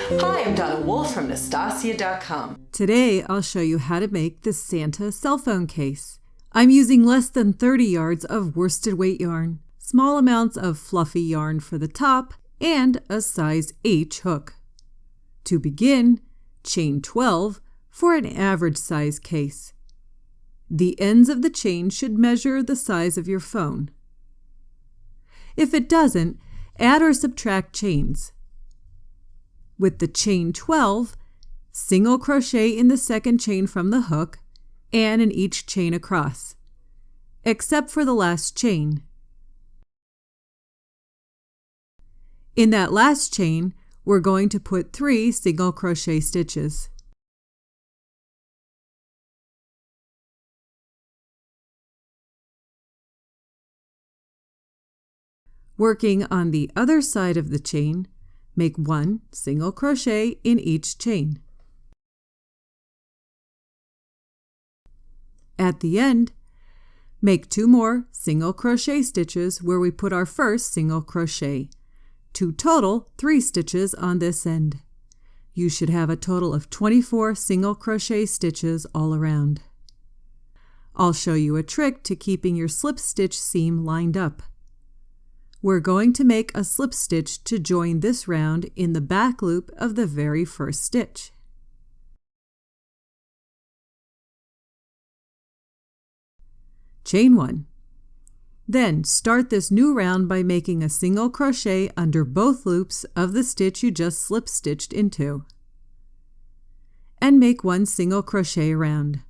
Hi, I'm Donna Wolfe from Naztazia.com. Today, I'll show you how to make the Santa cell phone case. I'm using less than 30 yards of worsted weight yarn, small amounts of fluffy yarn for the top, and a size H hook. To begin, chain 12 for an average size case. The ends of the chain should measure the size of your phone. If it doesn't, add or subtract chains. With the chain 12, single crochet in the second chain from the hook and in each chain across, except for the last chain. In that last chain, we're going to put 3 single crochet stitches. Working on the other side of the chain, make 1 single crochet in each chain. At the end, make 2 more single crochet stitches where we put our first single crochet. To total 3 stitches on this end. You should have a total of 24 single crochet stitches all around. I'll show you a trick to keeping your slip stitch seam lined up. We're going to make a slip stitch to join this round in the back loop of the very first stitch. Chain 1. Then start this new round by making a single crochet under both loops of the stitch you just slip stitched into. And make 1 single crochet around.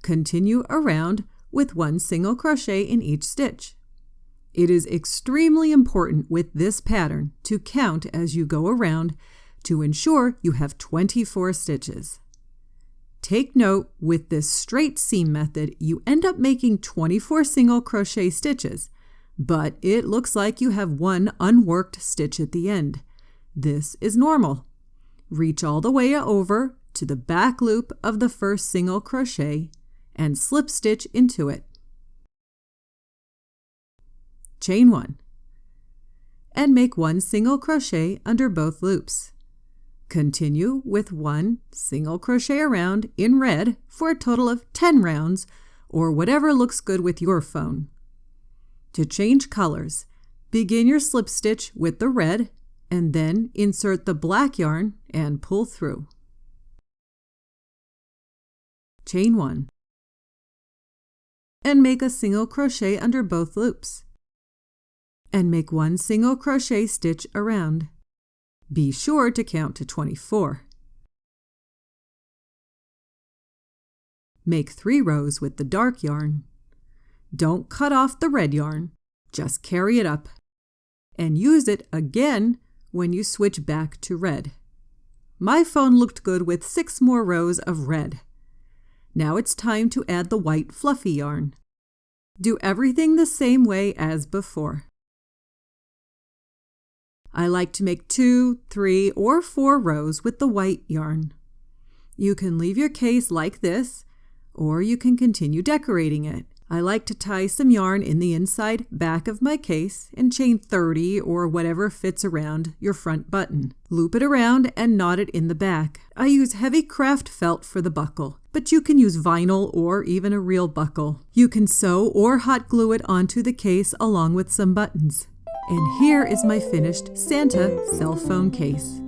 Continue around with 1 single crochet in each stitch. It is extremely important with this pattern to count as you go around to ensure you have 24 stitches. Take note, with this straight seam method, you end up making 24 single crochet stitches, but it looks like you have 1 unworked stitch at the end. This is normal. Reach all the way over to the back loop of the first single crochet and slip stitch into it. Chain 1, and make 1 single crochet under both loops. Continue with 1 single crochet around in red for a total of 10 rounds, or whatever looks good with your phone. To change colors, begin your slip stitch with the red and then insert the black yarn and pull through. Chain 1, and make a single crochet under both loops. And make 1 single crochet stitch around. Be sure to count to 24. Make 3 rows with the dark yarn. Don't cut off the red yarn, just carry it up, and use it again when you switch back to red. My phone looked good with 6 more rows of red. Now it's time to add the white fluffy yarn. Do everything the same way as before. I like to make 2, 3, or 4 rows with the white yarn. You can leave your case like this, or you can continue decorating it. I like to tie some yarn in the inside back of my case and chain 30 or whatever fits around your front button. Loop it around and knot it in the back. I use heavy craft felt for the buckle, but you can use vinyl or even a real buckle. You can sew or hot glue it onto the case along with some buttons. And here is my finished Santa cell phone case.